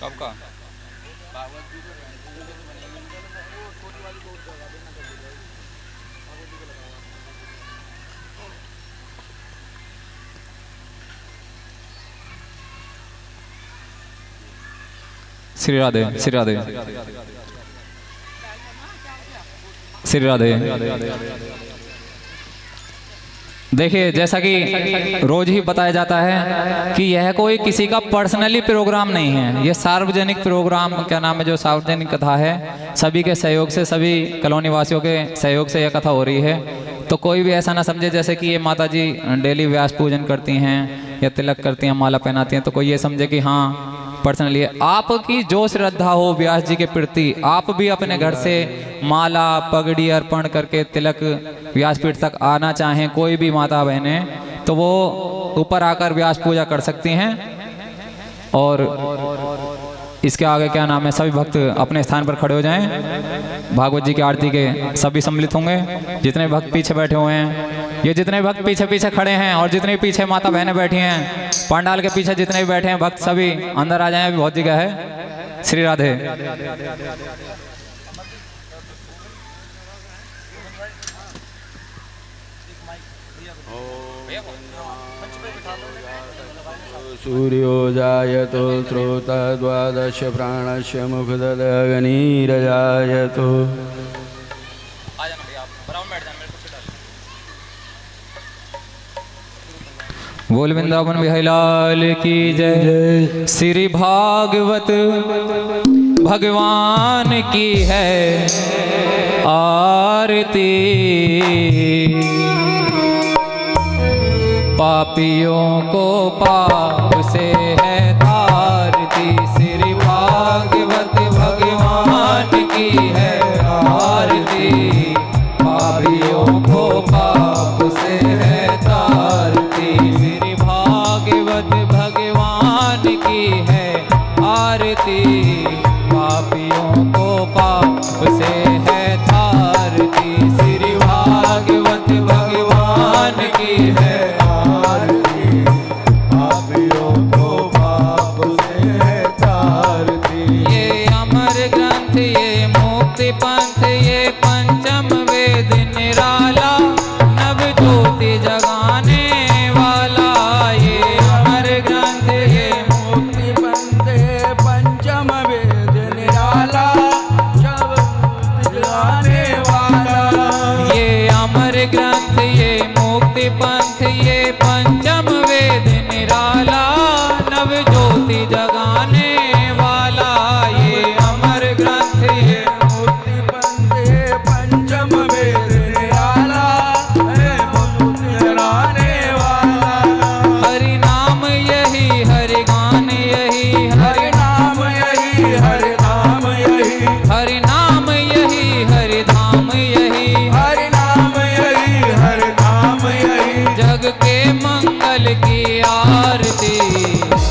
कब का? श्री राधे, श्री राधे, श्री राधे। देखिए, जैसा कि रोज ही बताया जाता है कि यह कोई किसी का पर्सनली प्रोग्राम नहीं है, यह सार्वजनिक प्रोग्राम, क्या नाम है, जो सार्वजनिक कथा है, सभी के सहयोग से, सभी कॉलोनी वासियों के सहयोग से यह कथा हो रही है। तो कोई भी ऐसा ना समझे जैसे कि ये माता जी डेली व्यास पूजन करती हैं या तिलक करती हैं, माला पहनाती हैं, तो कोई ये समझे कि हाँ पर्सनली है। आपकी जो श्रद्धा हो व्यास जी के प्रति, आप भी अपने घर से माला पगड़ी अर्पण करके तिलक व्यासपीठ तक आना चाहें, कोई भी माता बहनें, तो वो ऊपर आकर व्यास पूजा कर सकती हैं। और इसके आगे क्या नाम है, सभी भक्त अपने स्थान पर खड़े हो जाएं। भागवत जी की आरती के सभी सम्मिलित होंगे। जितने भक्त पीछे बैठे हुए हैं, ये जितने भक्त पीछे पीछे खड़े हैं और जितने पीछे माता बहनें बैठी हैं, पंडाल के पीछे जितने भी बैठे हैं भक्त, सभी अंदर आ जाएं, अभी बहुत जगह है। श्री राधे। सूर्यो जायतो श्रोता द्वादश प्राणस्य मुखदगनीरजायतो। बोल वृंदावन बिहारी लाल की जय। श्री भागवत भगवान की है आरती, पापियों को पाप से है तारती। श्री भागवत भगवान की है आरती, पापियों को पाप से है तारती। श्री भागवत भगवान की है आरती, पापियों को पाप से है तारती। श्री भागवत भगवान की है पंथ, ये पंचम वेद निराला, नव ज्योति जगाने वाला। ये अमर ग्रंथ, ये मुक्ति पंथ, पंचम वेद निराला, नव जगाने वाला। ये अमर ग्रंथ, ये मुक्ति पंथ, ये पंचम वेद निराला, नव ज्योति जगाने वाला। ये अमर ग्रंथ, ये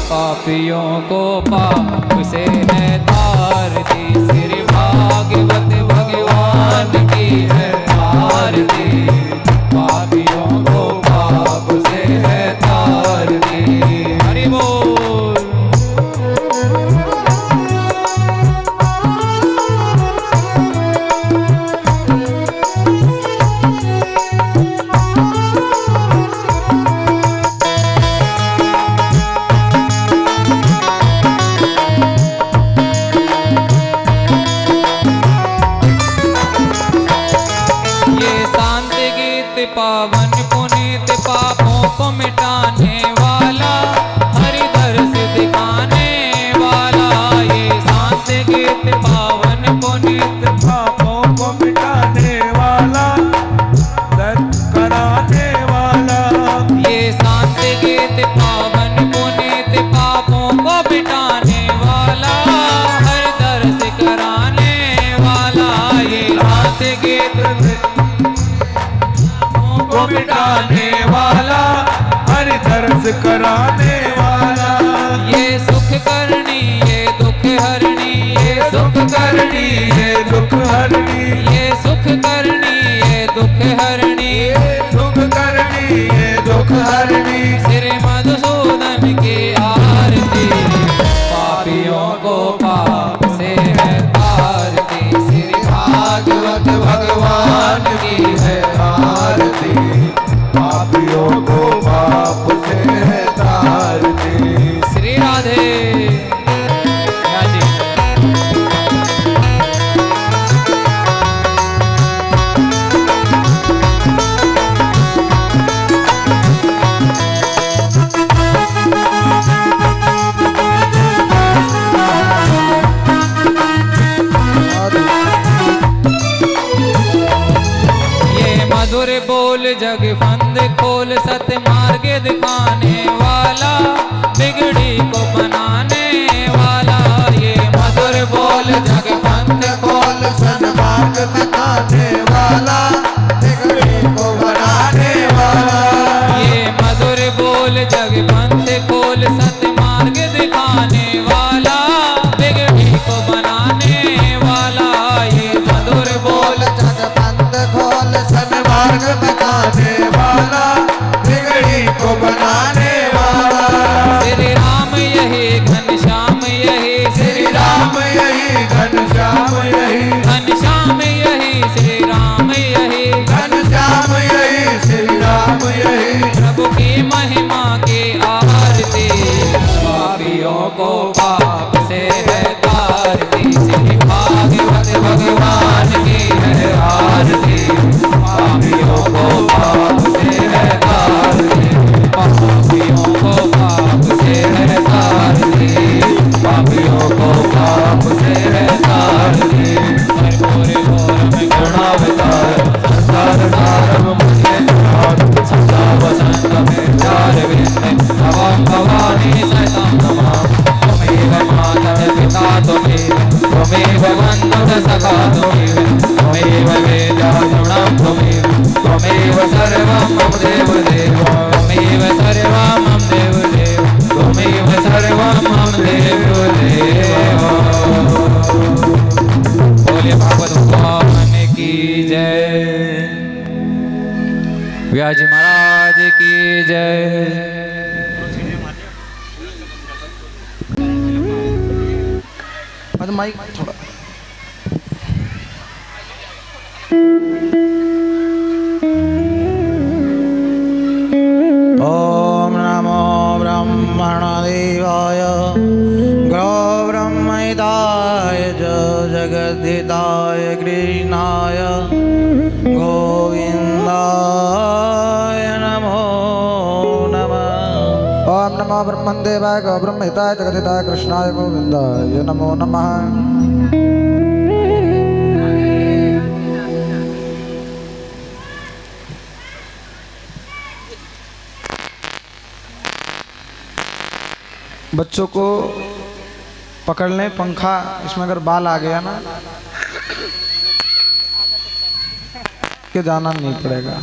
पापियों को पाप से है तारती। श्री भागवत भगवान की है आरती, पापियों को पाप से है तारती। हरि बोल। पावन पुनीत पापों को मिटाने वाला, हरि दर्श दिखाने वाला। ये शांत गीत पावन पुनीत पापों को मिटाने वाला, दर्श कराने वाला। ये शांत गीत पावन पुनीत पापों को मिटाने वाला, हरि दर्श कराने वाला। ये शांत गीत को मिटाने वाला, हर दर्श कराने वाला। ये सुख करनी, ये दुख हरणी, ये सुख करनी, ये दुख हरणी, ये सुख करनी, ये दुख हरणी, ये सुख करनी, ये दुख हरणी। श्री मधुसूदन की आरती, पापियों को मधुर बोल जग फंद खोल, सत्य मार्ग दिखाने वाला, बिगड़ी को बनाने वाला। ये मधुर बोल जग फंद खोल, सन्मार्ग दिखाने वाला, बिगड़ी को बनाने वाला। ये मधुर बोल जग पंथ खोल, सत्य मार्ग दिखाने वाला, बिगड़ी को बनाने वाला। ये मधुर बोल जग पंथ खोल, सन्मार्ग दिखाने वाला, बिगड़ी को बनाने वाला। श्री राम यही घनश्याम यही, श्री राम यही घनश्याम यही, घनश्याम यही श्री राम यही, घनश्याम यही श्री राम यही। प्रभु की महिमा की आरती, पापियों को पाप से है तारती। श्री भागवत भगवान की है आरती, पापियों को पाप से है तारती, पापियों को पाप से है तारती, पापियों को पाप से है तारती। भोरे भोर में गुणावतार, संसार सारम मुझे निहार, सदा वसंत में चार विंध्य, नवं भवानी सहितं नमामि। त्वमेव माता पिता त्वमेव, त्वमेव बन्धुः सखा त्वमेव, त्वमेव वेदा गुणं त्वमेव, त्वमेव सर्वं मम देवदेव, त्वमेव सर्वं मम देवदेव, त्वमेव सर्वं मम देवदेव। बोले भागवत भगवान की जय, व्यास जी महाराज की जय। माइक थोड़ा ओम नमो ब्रह्मणदेवाय गो ब्रह्महिताय च जगद्धिताय कृष्णाय गोविन्दाय नमो नमः। ओम नमो ब्रह्मदेवाय गो ब्रह्महिताय जगद्धिताय कृष्णाय गोविन्दाय नमो नमः। बच्चों को पकड़ लें पंखा, इसमें अगर बाल आ गया ना के जाना नहीं पड़ेगा।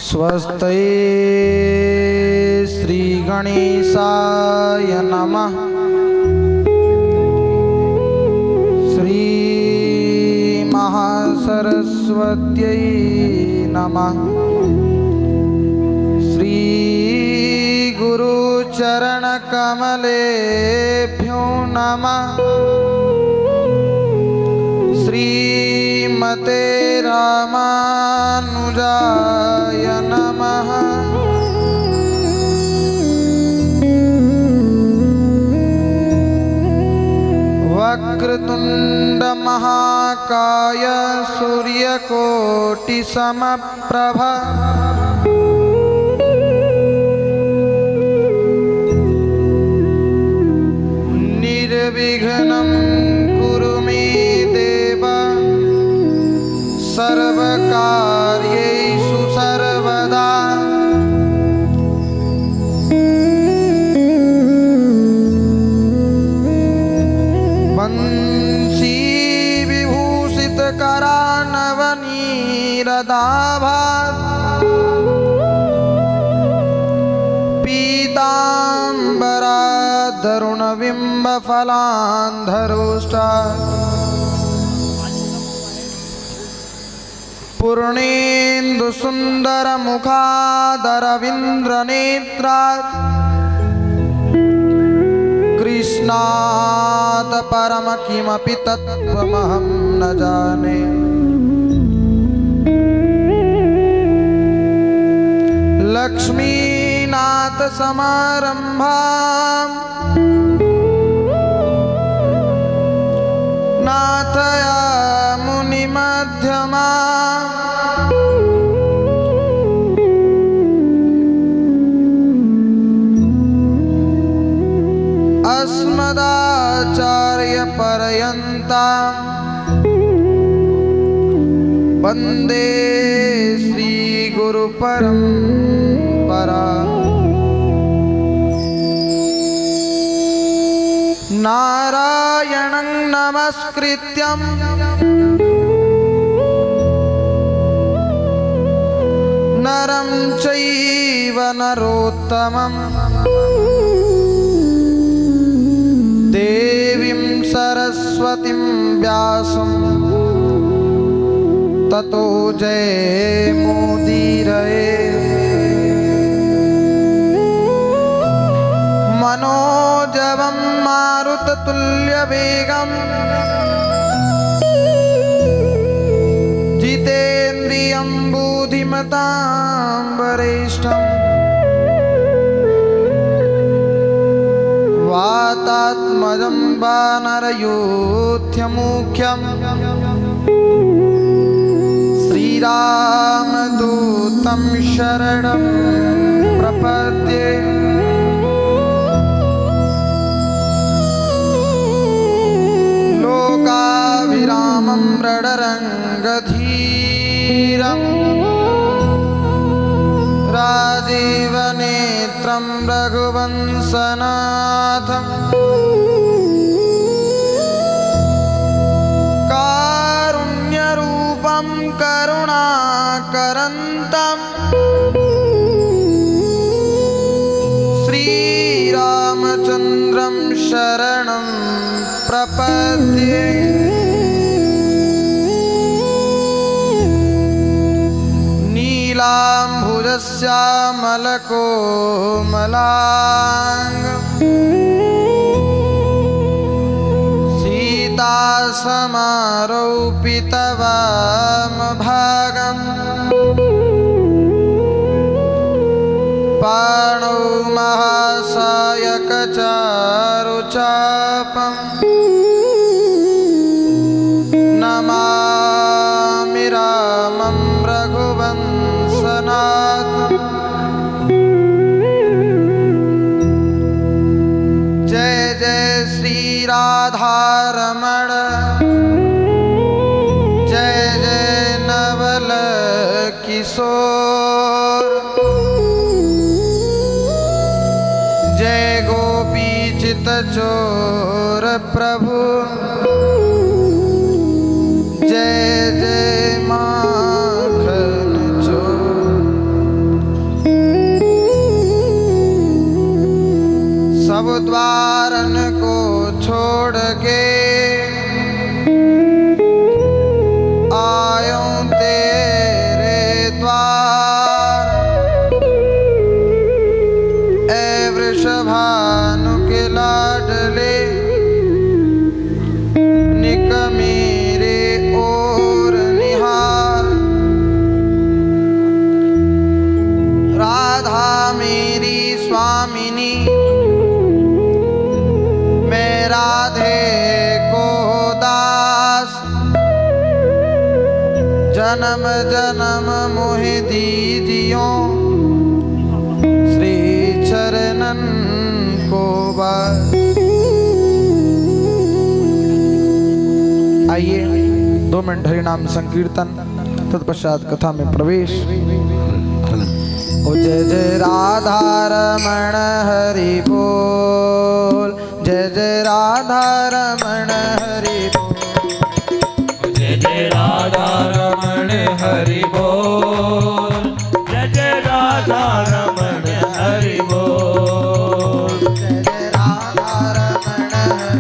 स्वस्ति श्री गणेशाय नमः। श्री महासरस्वत्यै नमः। श्री गुरुचरण कमलेभ्यो नमः। श्रीमते रामानुजाय नमः। वक्रतुंड महाकाय सूर्यकोटि समप्रभ निर्विघ्नं कुरु मे देव सर्वकार्येषु सर्वदा। वंशी विभूषित करानवनीरदाभात् पीताम्बराधरुणबिम्बफलान्धरोष्टात् पूर्णेन्दुसुन्दरमुखादरविन्द्रनेत्रात् कृष्णात् परम किमपि तत्त्वमहं न जाने। लक्ष्मीनाथ समारंभां अस्मदाचार्यपर्यन्तां वन्दे श्रीगुरुपरम्परा। नारायणं नमस्कृत्यं नरं चैव नरोत्तमं देवीं सरस्वतीं व्यासं ततो जयमुदीरये। मनोजवं मारुततुल्यवेगं जितेन्द्रियं बुद्धिमतां वरिष्ठं वातात्मजं वानरयूथमुख्यं श्रीरामदूतं शरणं प्रपद्ये। लोकाभिरामं रणरङ्गधीरं राजीवनेत्रं रघुवंशनाथं कारुण्यरूपं करुणाकरन्तं श्रीरामचन्द्रं शरणं प्रपद्ये। नीलाम्भुजश्यामलकोमलाङ्गं सीतासमारोपितवामभागं पाणौ महासायकचारुचापं नमामि रामं रघुवंशनाथं। जय जय श्री राधारमण जय जय नवल किशोर जय गोपीचित चोर प्रभु जय जय माखन चोर। सब द्वारन को छोड़ के आयों तेरे द्वार। ए वृषभानु के लाडले निक मेरे ओर निहार। राधा मेरी स्वामिनी मैं राधे को दास। जन्म जन्म मोहि दीजियो श्री चरणन को बस। आइए 2 मिनट हरि नाम संकीर्तन तत्पश्चात कथा में प्रवेश। ओ जय जय राधा रमण हरि बोल जय जय राधा रमण हरि बोल जय जय राधा रमण हरि बोल जय जय राधा रमण हरि बोल जय जय राधा रमण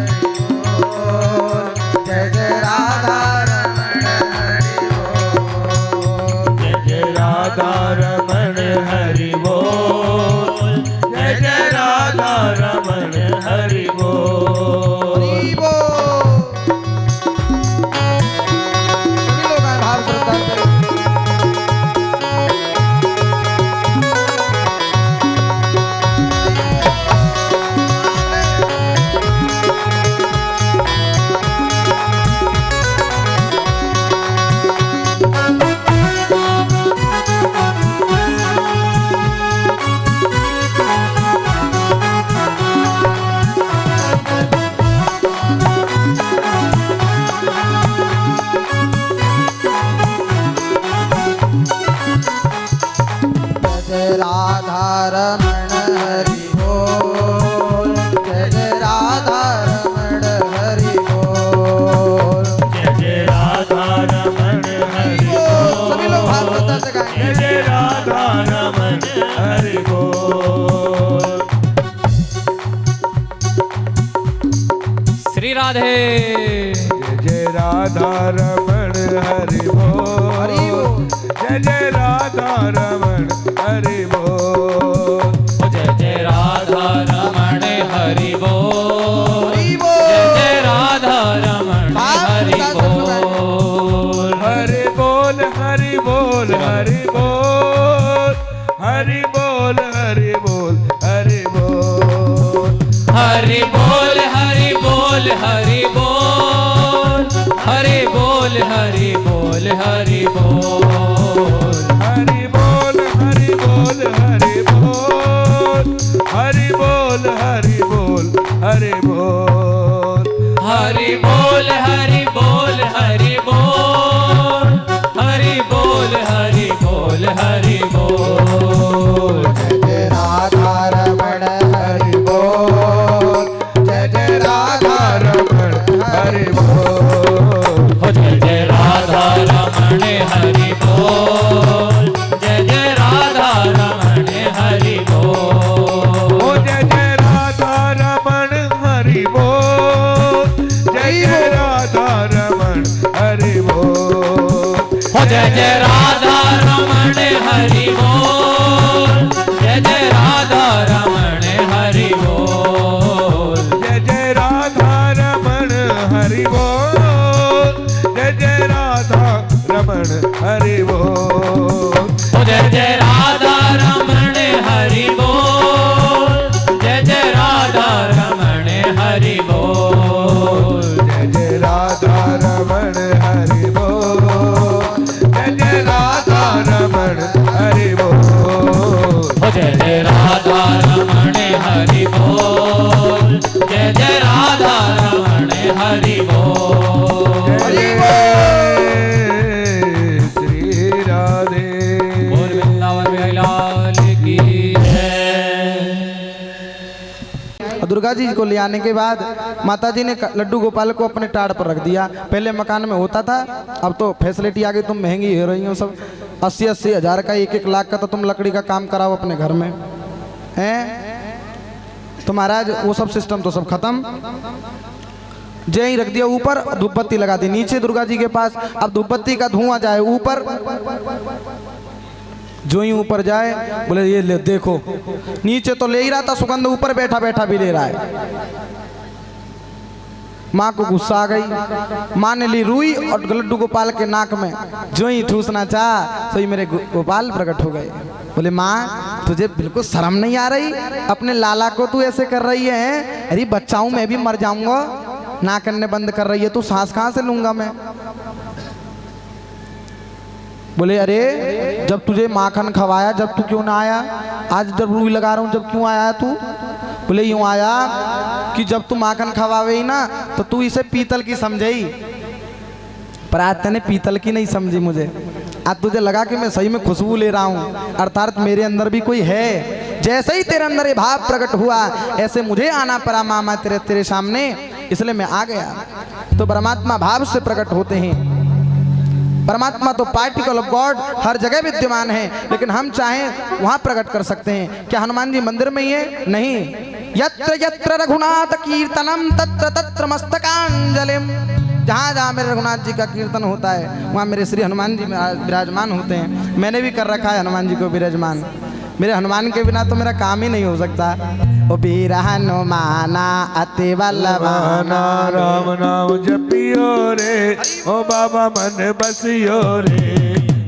हरि बोल जय जय राधा रमण हरि बोल जय जय राधा रमण हरि बोल जय जय राधा रमण हरि बोल। हरि बोल। श्री राधे। जय जय राधा रमण हरि बोल, जय जय राधा रमण हरि बोल, जय जय राधा रमण हरि बोल, जय जय राधा रमण हरि बोल, हरि बोल हरि बोल हरि बोल, हरि बोल हरि बोल हरि बोल, हरि बोल हरि बोल हरि बोल, हरि बोल हरि बोल हरि बोल, हरि बोल हरि बोल हरि बोल, हरि बोल हरि बोल हरि बोल, हरि बोल हरि बोल हरि बोल, हरि बोल हरि बोल हरि बोल, जय राधा रमण हरि बोल, जय जय राधा रमण हरि बोल, जय जय राधा रमण हरि बोल, जय जय राधा रमण हरि बोल, ओ जय जय राधा रमण हरि बोल, जय जय राधा रमण हरि बोल, जय जय राधा रमण हरि बोल, जय जय राधा रमण हरि बोल, जय जय राधा रमण हरि बोल, जय जय राधा रमण हरि बोल, जय जय राधा रमण हरि बोल, जय जय राधा रमण हरि बोल, जय जय राधा रमण हरि बोल, जय जय राधा रमण हरि बोल, जय जय राधा रमण हरि बोल, जय जय राधा रमण हरि बोल, श्री राधे। बोल वृंदावन बिहारी लाल की जय। दुर्गा जी को ले आने के बाद माता जी ने लड्डू गोपाल को अपने टाड़ पर रख दिया। पहले मकान में होता था, अब तो फैसिलिटी आ गई, तुम महंगी हो रही हो सब। 80-80 हज़ार का 1-1 लाख का तो तुम लकड़ी का काम कराओ अपने घर में हैं। तो महाराज वो सब सिस्टम तो सब खत्म। जय ही रख दिया ऊपर, धूप बत्ती लगा दी नीचे दुर्गा जी के पास। अब धूप बत्ती का धुआं जाए ऊपर, जो ही ऊपर जाए बोले ये ले देखो, नीचे तो ले ही रहा था सुगंध, ऊपर बैठा बैठा भी ले रहा है। माँ को गुस्सा आ गई, माँ ने ली रुई और लड्डू गोपाल के नाक में जो ही ठूसना चाहा तो ही मेरे गोपाल प्रकट हो गए। बोले माँ तुझे बिल्कुल शर्म नहीं आ रही, अपने लाला को तू ऐसे कर रही है। अरे बच्चा हूं मैं भी मर जाऊंगा, ना करने बंद कर रही है तू, सांस कहाँ से लूंगा मैं। बोले अरे जब तुझे माखन खवाया जब तू क्यों ना आया, आज जब रूई लगा रहा हूं जब क्यों आया तू। बोले यूं आया कि जब तू माखन खवावे ही ना तो तू इसे पीतल की समझी, पर आज तूने पीतल की नहीं समझी मुझे। आज तुझे लगा कि मैं सही में खुशबू ले रहा हूँ, अर्थात मेरे अंदर भी कोई है। जैसे ही तेरे अंदर ये भाव प्रकट हुआ ऐसे मुझे आना पड़ा मामा तेरे सामने, इसलिए मैं आ गया। तो परमात्मा भाव से प्रकट होते हैं। परमात्मा तो पार्टिकल ऑफ गॉड हर जगह विद्यमान है, लेकिन हम चाहें वहां प्रकट कर सकते हैं। क्या हनुमान जी मंदिर में ही है? नहीं। यत्र यत्र रघुनाथ कीर्तनम तत्र तत्र मस्तकांजलिम। जहाँ जहाँ मेरे रघुनाथ जी का कीर्तन होता है वहाँ मेरे श्री हनुमान जी विराजमान होते हैं। मैंने भी कर रखा है हनुमान जी को विराजमान। मेरे हनुमान के बिना तो मेरा काम ही नहीं हो सकता। ओ वीर हनुमाना अति बलवाना, राम नाम जपियो रे, ओ बाबा मन बसियो रे।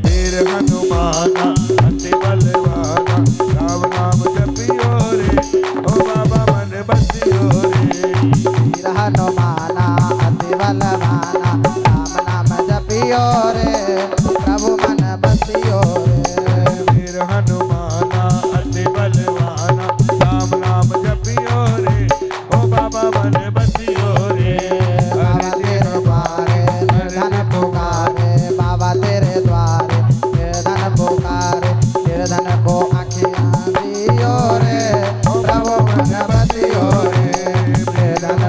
वीर हनुमाना अति बलवाना, राम नाम जपियो रे, ओ बाबा मन बसियो रे। वीर हनुमाना अति बलवाना, राम नाम जपियो रे, प्रभु मन बसियो रे। वीर हनुमाना अति बलवाना, राम नाम जपियो रे, ओ बाबा मन बसियो रे। बाबा तेरे द्वारे निर्धन पुकारे, बाबा तेरे द्वारे निर्धन पुकारे, निर्धन को आँखियाँ दियो रे, प्रभु मन बसियो रे। निर्धन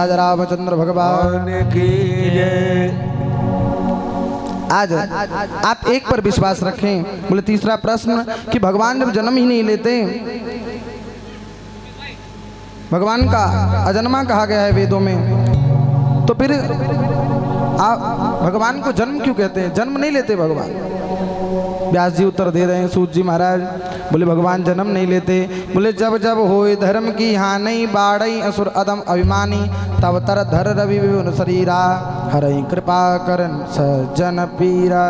महाराज रामचंद्र भगवान की जय। आज आप एक पर विश्वास रखें। बोले तीसरा प्रश्न कि भगवान जब जन्म ही नहीं लेते, भगवान का अजन्मा कहा गया है वेदों में, तो फिर आप भगवान को जन्म क्यों कहते हैं? जन्म नहीं लेते भगवान। व्यास जी उत्तर दे रहे हैं सूत जी महाराज। बोले भगवान जन्म नहीं लेते। बोले जब जब होए धर्म की हानि, बाड़ई असुर अदम अभिमानी, तब तर धर रवि विभुन शरीरा, हरई कृपा करन सज्जन पीरा।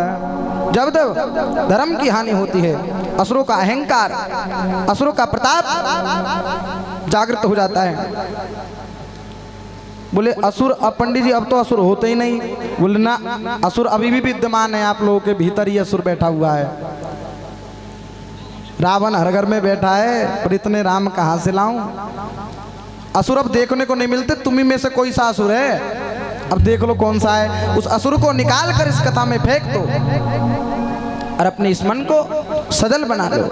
जब जब धर्म की हानि होती है, असुरों का अहंकार, असुरों का प्रताप जागृत हो जाता है। बोले असुर, अब पंडित जी अब तो असुर होते ही नहीं। बोले ना, असुर अभी भी विद्यमान है, आप लोगों के भीतर ही असुर बैठा हुआ है। रावण हर घर में बैठा है, पर इतने राम कहाँ से लाऊं? असुर अब देखने को नहीं मिलते। तुम्ही में से कोई सा असुर है? अब देख लो कौन सा है। उस असुर को निकाल कर इस कथा में फेंक दो और अपने इस मन को सजल बना लो,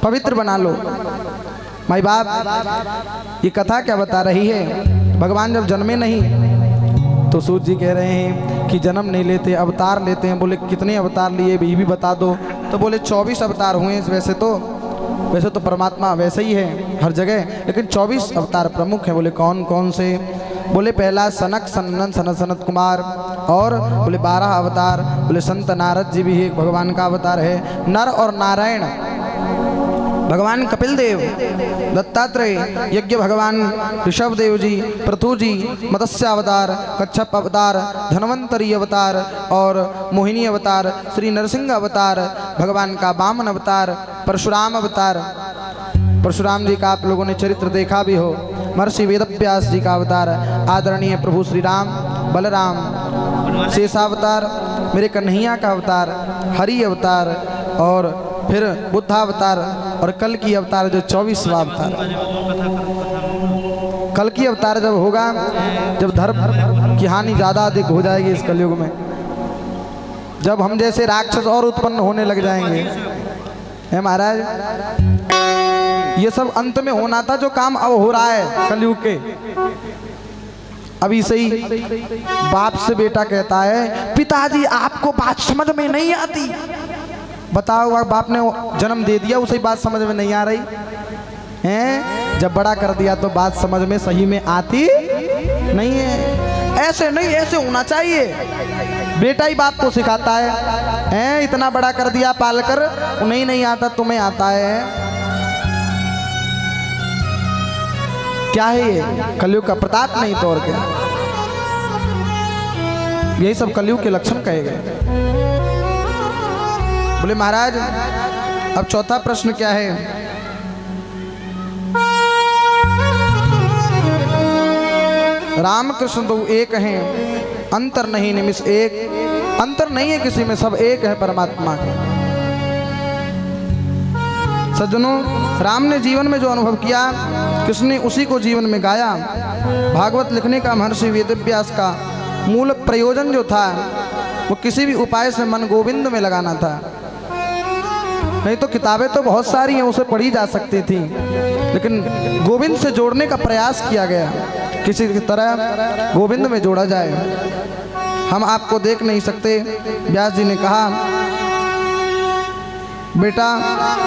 पवित्र बना लो। माई बाप, ये कथा क्या बता रही है? भगवान जब जन्मे नहीं तो सूत जी कह रहे हैं कि जन्म नहीं लेते, अवतार लेते हैं। बोले कितने अवतार लिए ये भी बता दो। तो बोले 24 अवतार हुए। वैसे तो परमात्मा वैसे ही है हर जगह, लेकिन 24 अवतार प्रमुख हैं। बोले कौन कौन से? बोले पहला सनक सनंदन सनत कुमार, और बोले 12 अवतार। बोले संत नारद जी भी एक भगवान का अवतार है। नर और नारायण भगवान कपिल देव, दत्तात्रेय, यज्ञ भगवान ऋषभ देव जी, पृथु जी, मत्स्य अवतार, कच्छप अवतार, धन्वंतरी अवतार और मोहिनी अवतार, श्री नरसिंह अवतार, भगवान का वामन अवतार, परशुराम अवतार। परशुराम जी का आप लोगों ने चरित्र देखा भी हो। महर्षि वेदव्यास जी का अवतार, आदरणीय प्रभु श्री राम, बलराम, शेषावतार, मेरे कन्हैया का अवतार, हरि अवतार, और फिर बुद्धावतार, और कल की अवतार जो 24वां अवतार। कल की अवतार जब होगा, जब धर्म की हानि ज़्यादा अधिक हो जाएगी इस कलयुग में, जब हम जैसे राक्षस और उत्पन्न होने लग जाएंगे, है महाराज। ये सब अंत में होना था जो काम अब हो रहा है कलयुग के। अभी से ही बाप से बेटा कहता है, पिताजी आपको बात समझ में नहीं आती। बताओ, बाप ने जन्म दे दिया, उसे बात समझ में नहीं आ रही है। जब बड़ा कर दिया तो बात समझ में सही में आती नहीं है। ऐसे नहीं, ऐसे होना चाहिए। बेटा ही बाप को सिखाता है। इतना बड़ा कर दिया पाल कर, उन्हें नहीं आता, तुम्हें आता है। क्या है ये? कलयुग का प्रताप नहीं तो और क्या। यही सब कलयुग के लक्षण कहे गए। बोले महाराज, अब चौथा प्रश्न क्या है? रामकृष्ण तो एक हैं, अंतर नहीं निमिष एक। अंतर नहीं है किसी में, सब एक है परमात्मा के। सज्जनों, राम ने जीवन में जो अनुभव किया, कृष्ण ने उसी को जीवन में गाया। भागवत लिखने का महर्षि वेदव्यास का मूल प्रयोजन जो था, वो किसी भी उपाय से मन गोविंद में लगाना था। नहीं तो किताबें तो बहुत सारी हैं, उसे पढ़ी जा सकती थी, लेकिन गोविंद से जोड़ने का प्रयास किया गया। किसी की तरह गोविंद में जोड़ा जाए। हम आपको देख नहीं सकते। व्यास जी ने कहा, बेटा,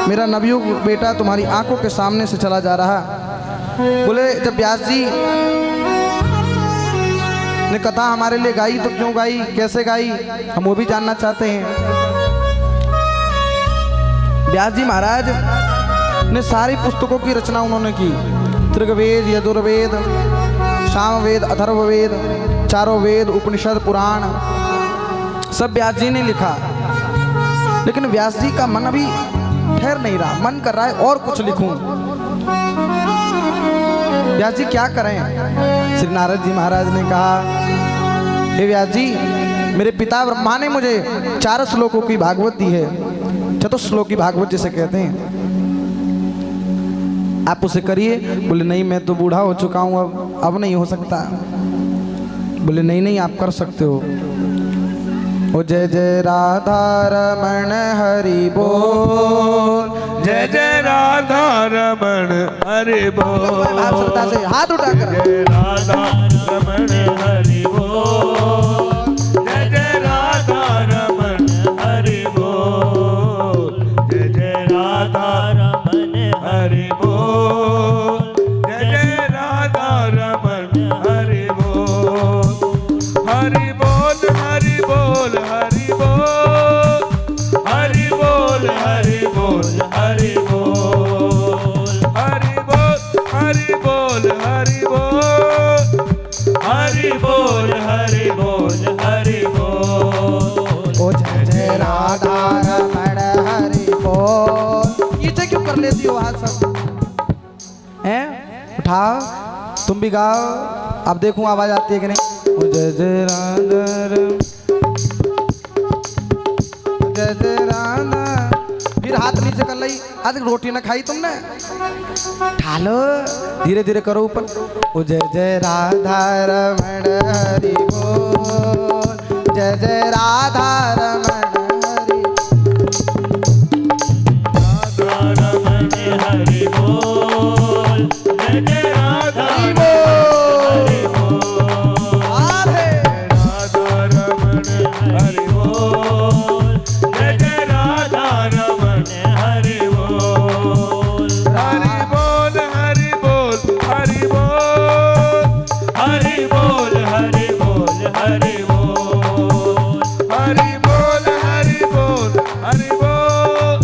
मेरा नवयुग बेटा तुम्हारी आंखों के सामने से चला जा रहा। बोले जब व्यास जी ने कथा हमारे लिए गाई तो क्यों गाई, कैसे गाई, हम वो भी जानना चाहते हैं। व्यास जी महाराज ने सारी पुस्तकों की रचना उन्होंने की। त्रिगवेद, यजुर्वेद, सामवेद, अथर्ववेद, चारों वेद, उपनिषद, पुराण, सब व्यास जी ने लिखा। लेकिन व्यास जी का मन अभी ठहर नहीं रहा, मन कर रहा है और कुछ लिखूं। व्यास जी क्या करें? श्री नारद जी महाराज ने कहा, हे व्यास जी, मेरे पिता ब्रह्मा ने मुझे 4 श्लोकों की भागवत दी है, चतुश्लोकी भागवत जिसे कहते हैं, आप उसे करिए। बोले नहीं, मैं तो बूढ़ा हो चुका हूँ, अब नहीं हो सकता। बोले नहीं, आप कर सकते हो। ओ जय जय राधा रमण हरि बोल। जय जय राधा रमण हरि बोल। भाव श्रद्धा से हाथ उठाकर जय राधा रमण हरि बोल। जय जय राधा रमण हरि बोल। जय जय राधा रमण हरि बोल। जय जय राधा रमण हरि बोल। हरि बोल हरि बोल हरि बोल। हरि बोल हरि बोल हरि बोल। हरि बोल हरि बोल हरि बोल। हरि बोल हरि बोल हरि बोल। ओ जय जय राधा रमण हरि बोल। नीचे क्यों कर लेती हो हाथ सब हैं? उठाओ, तुम भी गाओ। अब देखूं आवाज आती है कि नहीं। ओ जय जय राधा जय जय राधा। फिर हाथ नीचे कर ली। आज रोटी ना खाई तुमने? ठालो, धीरे धीरे करो ऊपर। ओ जय जय राधा रमण हरि बोल। जय जय राधा रमण हरि। राधा रमण हरि बोल। जय जय राधा हरि बोल। राधे। राधा रमण हरि बोल। जय जय राधा रमण हरि बोल। हरि बोल हरि बोल हरि बोल। हरि बोल हरि बोल हरि बोल। हरि बोल हरि बोल हरि बोल।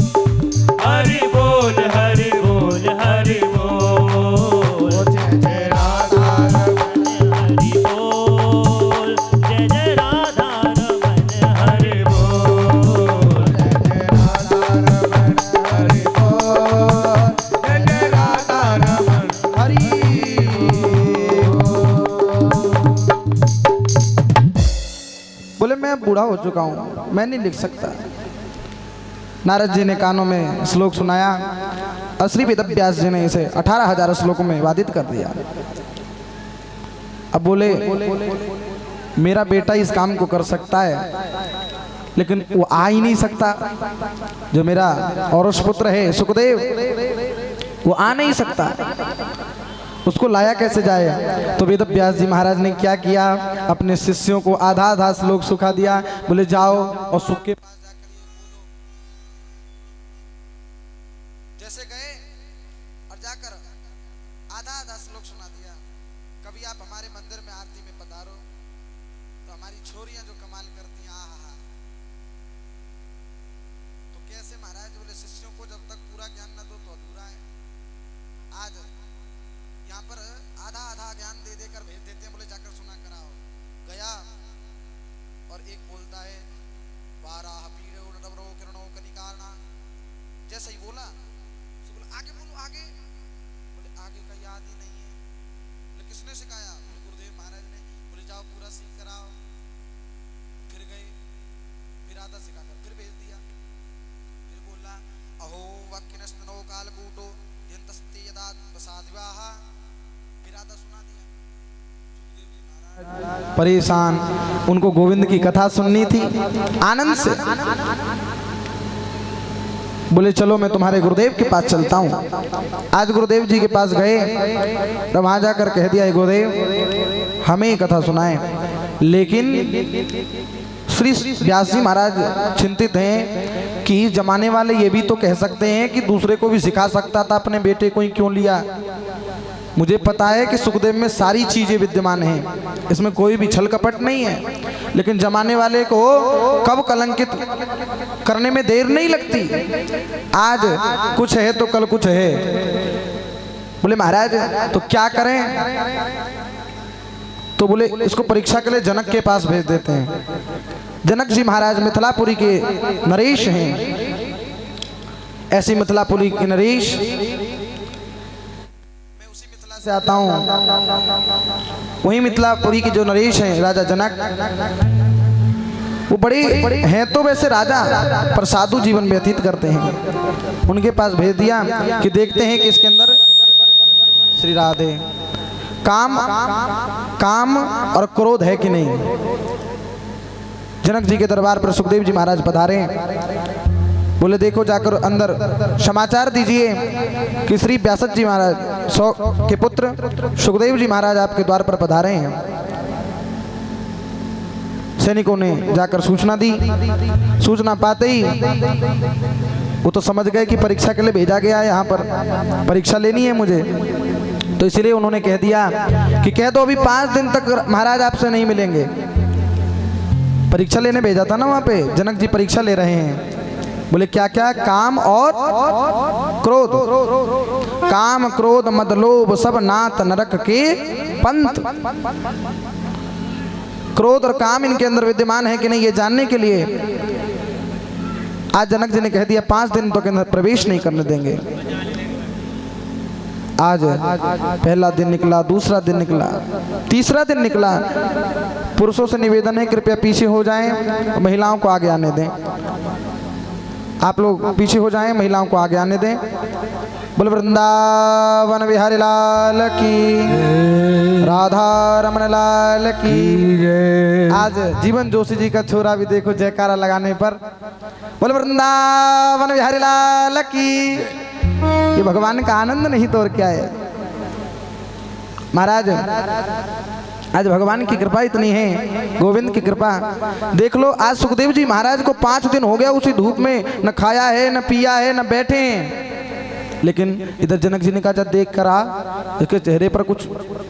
हरि बोल हरि बोल हरि बोल। ओ जय जय राधा रमण हरि बोल। जय जय राधा रमण हरि बोल। जय राधा रमण हरि बोल। जय जय राधा रमण हरि बोले मैं बूढ़ा हो चुका हूँ, मैं नहीं लिख सकता। नारद जी ने कानों में श्लोक सुनाया और श्री वेद व्यास जी ने इसे 18,000 श्लोकों में वादित कर दिया। अब बोले मेरा बेटा इस काम को कर सकता है, लेकिन वो आ ही नहीं सकता। जो मेरा औरस पुत्र है सुखदेव, वो आ नहीं सकता। उसको लाया कैसे जाए? तो वेद व्यास जी महाराज ने क्या किया, अपने शिष्यों को आधा आधा श्लोक सुखा दिया। बोले जाओ और सुख के पास जाकर ये बोलो। जैसे गए और जाकर आधा आधा श्लोक सुना दिया। कभी आप हमारे मंदिर में आरती में पधारो तो हमारी छोरियां जो कमाल करती हैं, आहा। तो कैसे महाराज? बोले शिष्यों को जब तक पूरा ज्ञान न दो तो अधूरा है। आज यहाँ पर आधा आधा ज्ञान दे देकर भेज देते हैं। बोले जाकर सुना कराओ। गया और एक बोलता है वाराह पीड़ो नडवरो किरणो कनिकारना। जैसे ही बोला आगे बोलो आगे। बोले आगे का याद ही नहीं है। बोले किसने सिखाया? बोले गुरुदेव महाराज ने। बोले जाओ पूरा सीख कराओ। फिर गए, फिर आधा सिखाकर फिर भेज दिया। फिर बोला अहो वाक्यनस्नो कालकूटो यंतस्ते यदा प्रसादिवाह। फिर आधा सुना दिया। सुखदेव जी महाराज परेशान, उनको गोविंद की कथा सुननी थी आनंद से। बोले चलो मैं तुम्हारे गुरुदेव के पास चलता हूँ। आज गुरुदेव जी के पास गए तो वहां जाकर कह दिया गुरुदेव हमें ये कथा सुनाए। लेकिन श्री व्यास जी महाराज चिंतित हैं कि जमाने वाले ये भी तो कह सकते हैं कि दूसरे को भी सिखा सकता था, अपने बेटे को ही क्यों लिया। मुझे पता है कि सुखदेव में सारी चीजें विद्यमान हैं, इसमें कोई भी छल कपट नहीं है, लेकिन जमाने वाले को कब कलंकित करने में देर नहीं लगती। आज कुछ है तो कल कुछ है। बोले महाराज तो क्या करें? तो बोले इसको परीक्षा के लिए जनक के पास भेज देते हैं। जनक जी महाराज मिथिलापुरी के नरेश हैं। ऐसी मिथिलापुरी के नरेश, मैं उसी मिथिला से आता हूँ। वही मिथिलापुरी के जो नरेश हैं राजा जनक, वो बड़े हैं तो वैसे राजा, पर साधु जीवन व्यतीत करते हैं। उनके पास भेज दिया कि देखते हैं कि इसके अंदर श्री राधे काम और क्रोध है कि नहीं। जनक जी के दरबार पर सुखदेव जी महाराज पधारे। बोले देखो जाकर अंदर समाचार दीजिए कि श्री व्यासत जी महाराज सौ के पुत्र सुखदेव जी महाराज आपके द्वार पर पधारे हैं। सैनिकों ने जाकर सूचना दी। सूचना पाते ही वो तो समझ गए कि परीक्षा के लिए भेजा गया है, यहाँ पर परीक्षा लेनी है मुझे, तो इसलिए उन्होंने कह दिया कि कह दो अभी 5 दिन तक महाराज आपसे नहीं मिलेंगे। परीक्षा लेने भेजा था ना वहाँ पे, जनक जी परीक्षा ले रहे हैं। बोले क्या क्या? काम और क्रोध, काम क्रोध मद लोभ सब नाथ नरक के पंथ। क्रोध और काम इनके अंदर विद्यमान है कि नहीं, ये जानने के लिए आज जनक जी ने कह दिया 5 दिन तो के अंदर प्रवेश नहीं करने देंगे। आज पहला दिन निकला, दूसरा दिन निकला, तीसरा दिन निकला। पुरुषों से निवेदन है कृपया पीछे हो जाएं, महिलाओं को आगे आने दें। आप लोग पीछे हो जाएं, महिलाओं को आगे आने दें। बोल वृंदावन बिहारी लाल की, राधा रमन लाल की। आज जीवन जोशी जी का छोरा भी देखो जयकारा लगाने पर बोल वृंदावन बिहारी लाल की। ये भगवान का आनंद नहीं तो और क्या है महाराज। आज भगवान की कृपा इतनी है, गोविंद की कृपा। देख लो आज सुखदेव जी महाराज को 5 दिन हो गया उसी धूप में, न खाया है न पिया है न बैठे हैं। लेकिन इधर जनक जी ने कहा जब देख कर आ, इसके चेहरे पर कुछ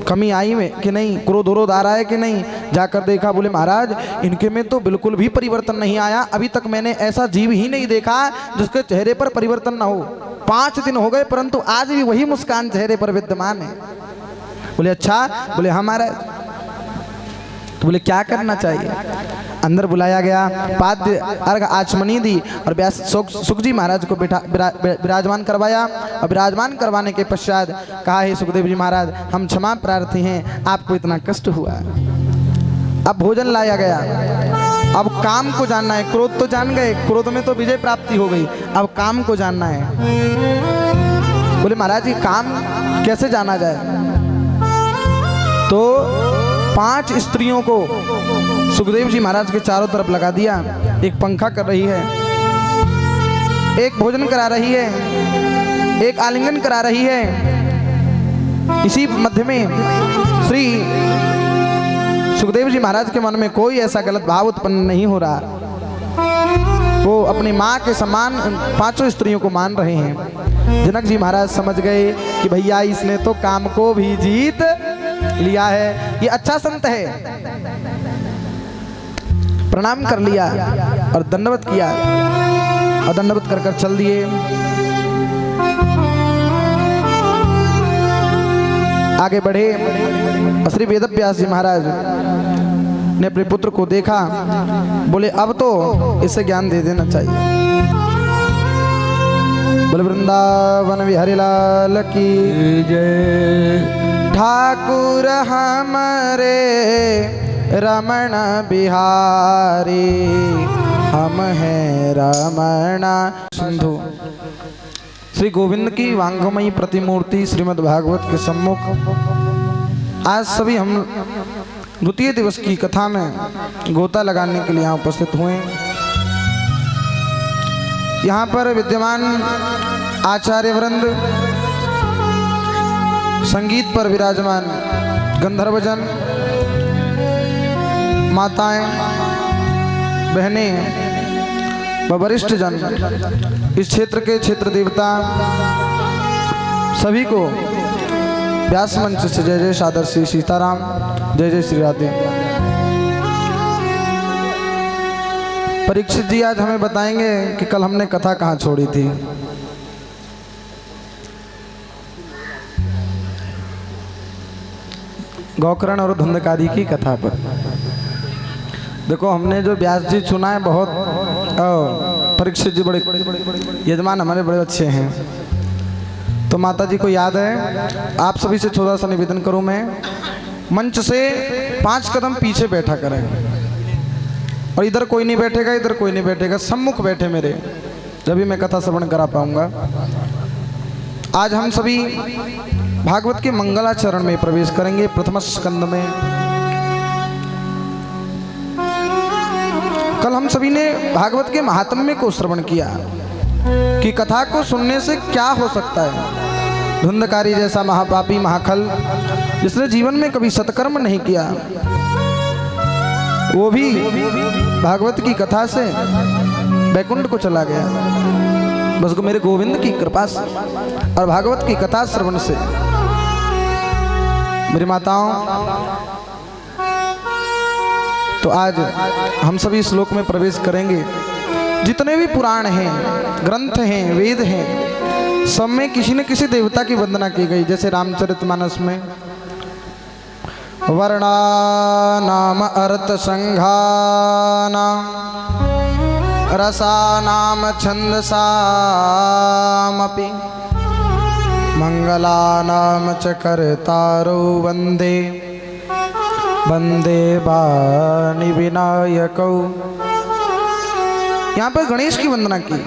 कमी आई में कि नहीं, क्रोध वरोध आ रहा है कि नहीं। जाकर देखा, बोले महाराज इनके में तो बिल्कुल भी परिवर्तन नहीं आया। अभी तक मैंने ऐसा जीव ही नहीं देखा जिसके चेहरे पर परिवर्तन ना हो। 5 दिन हो गए परंतु आज भी वही मुस्कान चेहरे पर विद्यमान है। बोले अच्छा? बोले हमारा। तो बोले क्या करना चाहिए? अंदर बुलाया गया, पाद्य अर्घ आचमनी दी और व्यास सुख जी महाराज को विराजमान करवाया। और विराजमान करवाने के पश्चात कहा है सुखदेव जी महाराज हम क्षमा प्रार्थी हैं, आपको इतना कष्ट हुआ। अब भोजन लाया गया। अब काम को जानना है। क्रोध तो जान गए, क्रोध में तो विजय प्राप्ति हो गई, अब काम को जानना है। बोले महाराज ये काम कैसे जाना जाए? तो 5 स्त्रियों को सुखदेव जी महाराज के चारों तरफ लगा दिया। एक पंखा कर रही है, एक भोजन करा रही है, एक आलिंगन करा रही है। इसी मध्य में श्री सुखदेव जी महाराज के मन में कोई ऐसा गलत भाव उत्पन्न नहीं हो रहा। वो अपनी माँ के समान 5 स्त्रियों को मान रहे हैं। जनक जी महाराज समझ गए कि भैया इसने तो काम को भी जीत लिया है, ये अच्छा संत है। प्रणाम कर लिया और दंडवत किया और दंडवत कर कर चल दिए। आगे बढ़े। श्री वेदव्यास जी महाराज ने अपने पुत्र को देखा, बोले अब तो इसे ज्ञान दे देना चाहिए। बोले वृंदावन बिहारी लाल की जय। ठाकुर हमारे रमण बिहारी, हम हैं रमणा सिंधु। श्री गोविंद की वांगमयी प्रतिमूर्ति श्रीमद् भागवत के सम्मुख आज सभी हम द्वितीय दिवस की कथा में गोता लगाने के लिए यहाँ उपस्थित हुए। यहाँ पर विद्यमान आचार्य वृंद, संगीत पर विराजमान गंधर्वजन, माताएं, बहनें व वरिष्ठ जन, इस क्षेत्र के क्षेत्र देवता सभी को व्यास मंच से जय जय सादर श्री सीताराम, जय जय श्री राधे। परीक्षित जी आज हमें बताएंगे कि कल हमने कथा कहाँ छोड़ी थी। गौकर्ण और धुंधकारी की कथा पर। देखो हमने जो व्यास जी चुना है बहुत, परीक्षित जी बड़े यजमान हमारे बड़े अच्छे हैं। तो माता जी को याद है, आप सभी से छोटा सा निवेदन करूं मैं, मंच से 5 कदम पीछे बैठा करें और इधर कोई नहीं बैठेगा, इधर कोई नहीं बैठेगा, सम्मुख बैठे मेरे, जब भी मैं कथा श्रवण करा पाऊंगा। आज हम सभी भागवत के मंगलाचरण में प्रवेश करेंगे। प्रथम स्कंद में कल हम सभी ने भागवत के महात्म्य को श्रवण किया कि कथा को सुनने से क्या हो सकता है। धुंधकारी जैसा महापापी महाखल जिसने जीवन में कभी सत्कर्म नहीं किया, वो भी भागवत की कथा से वैकुंठ को चला गया। बस मेरे गोविंद की कृपा से और भागवत की कथा श्रवण से। मेरी माताओं, तो आज हम सभी श्लोक में प्रवेश करेंगे। जितने भी पुराण हैं, ग्रंथ हैं, वेद हैं, सब में किसी न किसी देवता की वंदना की गई। जैसे रामचरितमानस में वर्णा नाम अर्थ संघाना रसा नाम छंदसामपि मंगला नाम च कर्तारो वंदे वंदे वाणी विनायकौ। यहाँ पर गणेश की वंदना की,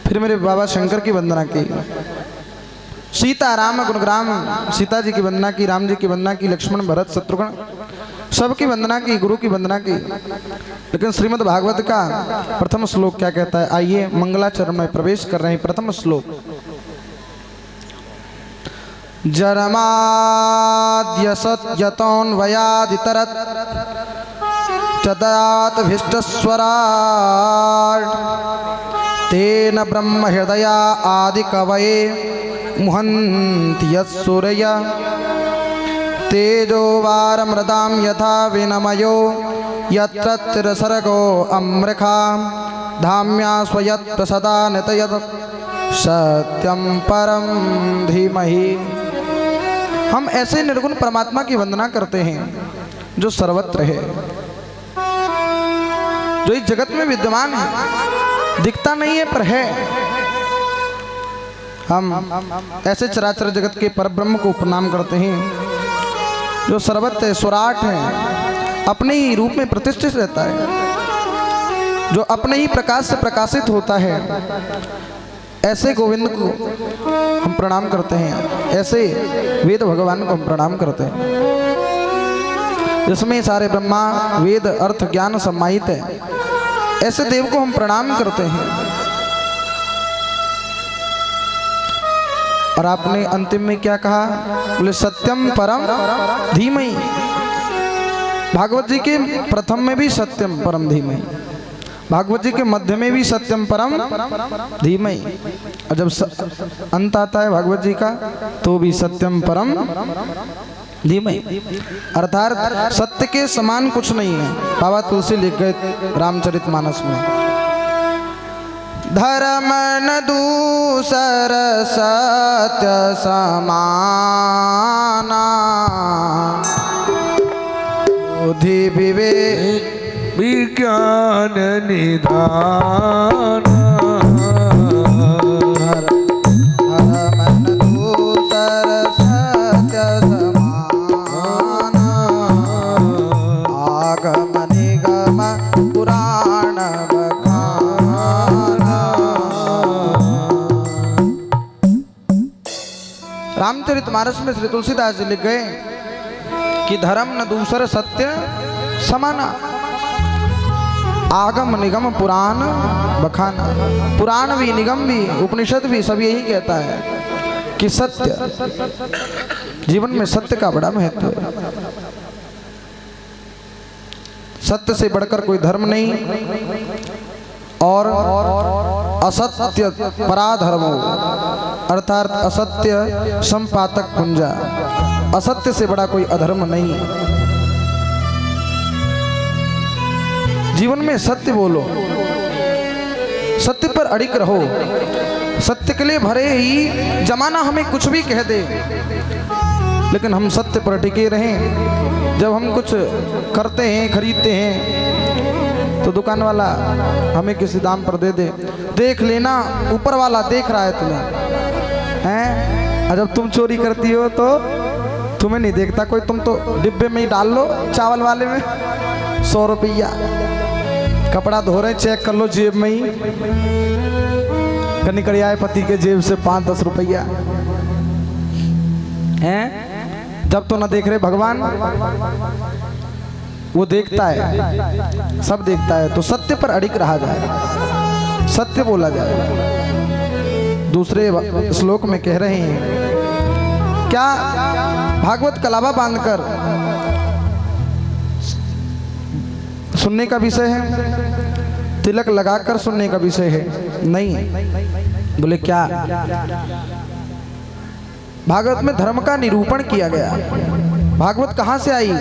फिर मेरे बाबा शंकर की वंदना की, सीता राम गुणग्राम सीता जी की वंदना की, राम जी की वंदना की, लक्ष्मण भरत शत्रुघ्न सबकी वंदना की, गुरु की वंदना की। लेकिन श्रीमद् भागवत का प्रथम श्लोक क्या कहता है? आइए मंगलाचरण में प्रवेश कर रहे हैं। प्रथम श्लोक जरमाद्यसत्यतोन्वयादितरत् चदातभीष्टस्वराट् तेन ब्रह्म हृदया आदिकवये मुहन्ति यत्सूरया तेजो वारमृदां यथा विनमयो यत्र सर्गो अमृखा धाम्या स्वयत् सदा नितयत् सत्यं परम धीमहि। हम ऐसे निर्गुण परमात्मा की वंदना करते हैं जो सर्वत्र है, जो इस जगत में विद्यमान है, दिखता नहीं है पर है। हम ऐसे चराचर जगत के परब्रह्म को प्रणाम करते हैं जो सर्वत्र है, स्वराट है, अपने ही रूप में प्रतिष्ठित रहता है, जो अपने ही प्रकाश से प्रकाशित होता है। ऐसे गोविंद को हम प्रणाम करते हैं, ऐसे वेद भगवान को हम प्रणाम करते हैं जिसमें सारे ब्रह्मा वेद अर्थ ज्ञान समाहित है। ऐसे देव को हम प्रणाम करते हैं। और आपने अंतिम में क्या कहा? बोले सत्यम परम धीमहि। भागवत जी के प्रथम में भी सत्यम परम धीमहि, भागवत जी के मध्य में भी सत्यम परम धीमहि, और जब अंत आता है भागवत जी का तो भी सत्यम परम धीमहि। अर्थात सत्य के समान कुछ नहीं है। बाबा तुलसी लिख गए रामचरितमानस में, धर्म न दूसर सत्य समाना बुद्धि विवेक विज्ञान निधान। धर्म न दूसर सत्य समाना आगम निगम पुराण बखाना। रामचरितमानस में श्री तुलसीदास जी लिख गए कि धर्म न दूसर सत्य समाना आगम निगम पुराण बखाना। पुराण भी, निगम भी, उपनिषद भी सब यही कहता है कि सत्य, जीवन में सत्य का बड़ा महत्व है। सत्य से बढ़कर कोई धर्म नहीं, और असत्य पराधर्मो अर्थात असत्य संपातक पुंजा। असत्य से बड़ा कोई अधर्म नहीं। जीवन में सत्य बोलो, सत्य पर अड़िग रहो। सत्य के लिए भरे ही जमाना हमें कुछ भी कह दे, लेकिन हम सत्य पर टिके रहें। जब हम कुछ करते हैं, खरीदते हैं, तो दुकान वाला हमें किसी दाम पर दे दे, देख लेना ऊपर वाला देख रहा है तुम्हें, हैं? और जब तुम चोरी करती हो तो तुम्हें नहीं देखता कोई, तुम तो डिब्बे में ही डाल लो, चावल वाले में 100 रुपया। कपड़ा धो रहे, चेक कर लो जेब में ही, निकल आए पति के जेब से 5-10 रुपया, हैं? जब तो ना देख रहे भगवान। वो देखता है, सब देखता है, तो सत्य पर अड़िग रहा जाए, सत्य बोला जाए। दूसरे श्लोक में कह रहे हैं क्या, भागवत कलावा बांधकर सुनने का विषय है, तिलक लगाकर सुनने का विषय है? नहीं। बोले क्या? भागवत में धर्म का निरूपण किया गया। भागवत कहां से आई,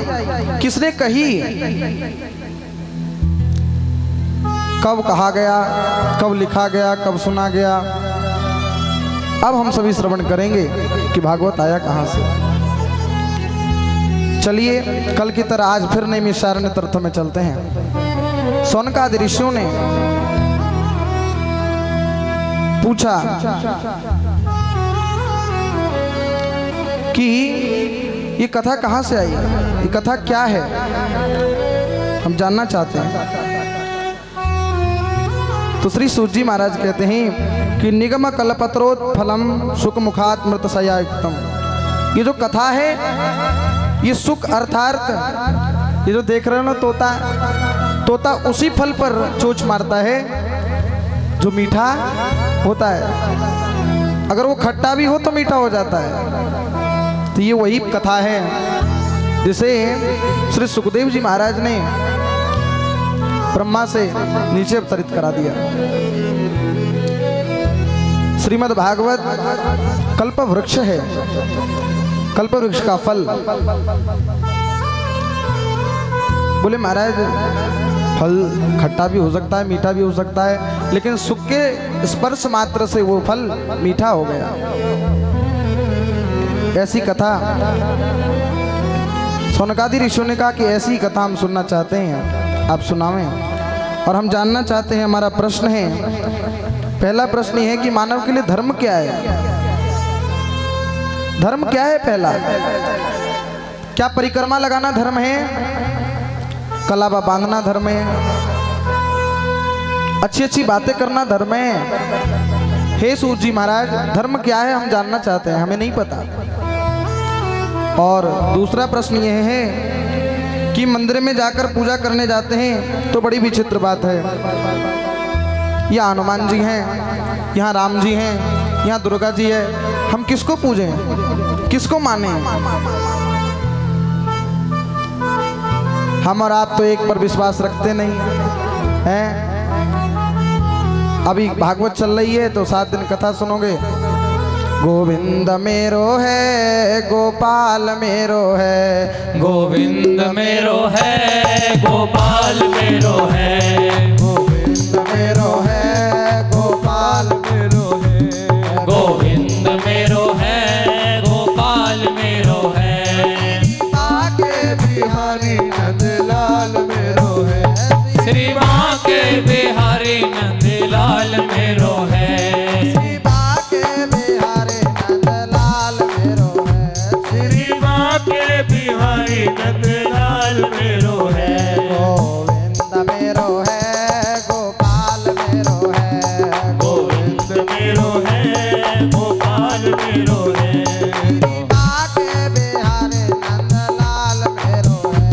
किसने कही, कब कहा गया, कब लिखा गया, कब सुना गया? अब हम सभी श्रवण करेंगे कि भागवत आया कहां से। चलिए कल की तरह आज फिर नैमिषारण्य तीर्थ में चलते हैं। सौनकादि ऋषियों ने पूछा कि ये कथा कहां से आई, ये कथा क्या है, हम जानना चाहते हैं। तो श्री सूत जी महाराज कहते हैं कि निगम कल्पत्रोत फलम सुख मुखात मृत सयायुक्तम। ये जो कथा है, ये सुख अर्थार्थ, ये जो देख रहे हो ना तोता, तोता उसी फल पर चोंच मारता है जो मीठा होता है। अगर वो खट्टा भी हो तो मीठा हो जाता है। तो ये वही कथा है जिसे श्री सुखदेव जी महाराज ने ब्रह्मा से नीचे अवतरित करा दिया। श्रीमद् भागवत कल्प वृक्ष है, कल्प वृक्ष का फल। बोले महाराज फल खट्टा भी हो सकता है, मीठा भी हो सकता है, लेकिन सुख के स्पर्श मात्र से वो फल मीठा हो गया। ऐसी कथा सौनकादि ऋषियों ने कहा कि ऐसी कथा हम सुनना चाहते हैं, आप सुनावें। और हम जानना चाहते हैं, हमारा प्रश्न है, पहला प्रश्न है कि मानव के लिए धर्म क्या है? धर्म क्या है? पहला, क्या परिक्रमा लगाना धर्म है? कलावा बांधना धर्म है? अच्छी अच्छी बातें करना धर्म है? हे सूत जी महाराज, धर्म क्या है हम जानना चाहते हैं, हमें नहीं पता। और दूसरा प्रश्न यह है कि मंदिर में जाकर पूजा करने जाते हैं तो बड़ी विचित्र बात है। यहाँ हनुमान जी हैं, यहाँ राम जी हैं, यहाँ दुर्गा जी है, हम किसको पूजें, किसको माने? हम और आप तो एक पर विश्वास रखते नहीं हैं। अभी भागवत चल रही है तो 7 दिन कथा सुनोगे। गोविंद मेरो है, गोपाल मेरो है, गोविंद मेरो है, गोपाल मेरो है, गोविंद मेरो है, गोपाल मेरो है, गोविंद मेरो है, गोपाल मेरो है, आके बिहारी नंदलाल मेरो है, श्री माँ के बिहारी नंदलाल मेरो है, श्री माँ के बिहारी नंदलाल मेरो है, श्री माँ के बिहारी नंदलाल मेरो है। गोविंद मेरो है, गोपाल मेरो है, गोविंद मेरो है, गोपाल मेरो है, श्री माँ के बिहारी नंदलाल मेरो है,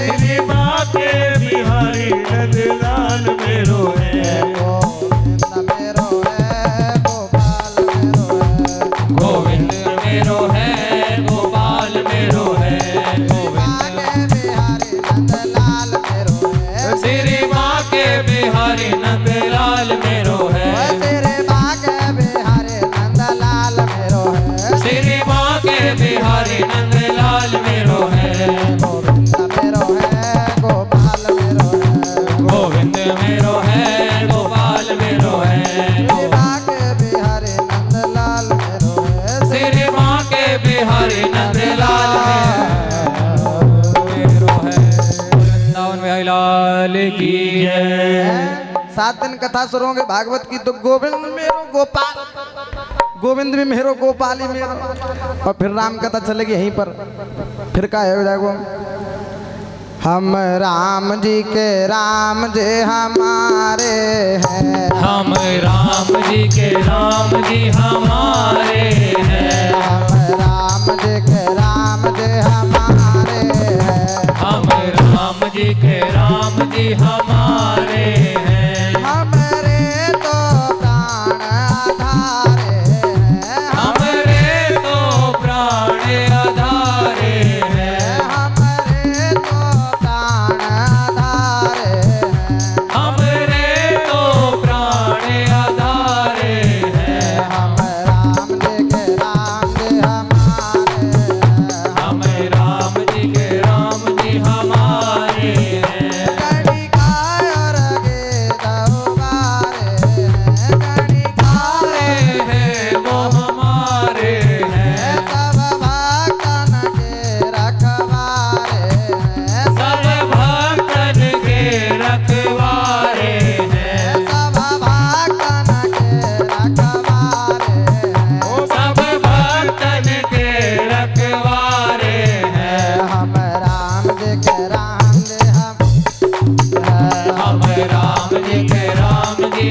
श्री माँ के बिहारी नंदलाल मेरो है। गोविंद मेरो है, गोपाल मेरो है, गोविंद मेरो है, गोपाल मेरो है, श्री माँ के बिहारी नंदलाल मेरो है, श्री माँ के बिहारी नंदलाल मेरो है, श्री माँ के बिहारी नंदलाल मेरो है, श्री माँ के बिहारी नंदलाल मेरो है, गोविंद मेरो है, गोपाल मेरो है, गोविंद मेरो है, श्री माँ के बिहारी नंदलाल मेरो है, वृंदावन में लाल की जय। 7 दिन कथा शुरू होंगे भागवत की, तो गोविंद मेरो गोपाल, गोविंद भी मेरो, गोपाल ही मेरो, और फिर राम कथा चलेगी यहीं पर। फिर क्या है जाएगा, हम राम जी के राम जी हमारे हैं, हम राम जी के राम जी हमारे हैं, हम राम जी के राम जी हमारे हैं, हम राम जी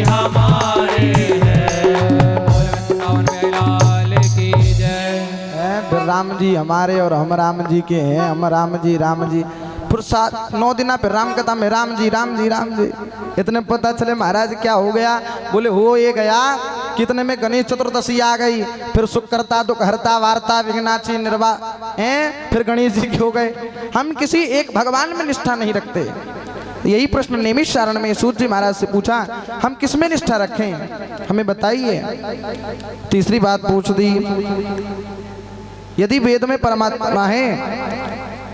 हमारे हैं। वृंदावन में लाल की जय। फिर राम जी हमारे और हम राम जी के हैं, हम राम जी फिर 9 दिन फिर राम कथा में राम जी राम जी राम जी। इतने पता चले महाराज क्या हो गया, बोले हो ये गया कितने में गणेश चतुर्दशी आ गई, फिर सुकरता दुखहरता वार्ता विघ्नाची निर्वा हैं, फिर गणेश जी हो गए। हम किसी एक भगवान में निष्ठा नहीं रखते। यही प्रश्न नैमिषारण्य में सूत जी महाराज से पूछा, हम किस में निष्ठा रखें, हमें बताइए। तीसरी बात पूछ दी, यदि वेद में परमात्मा है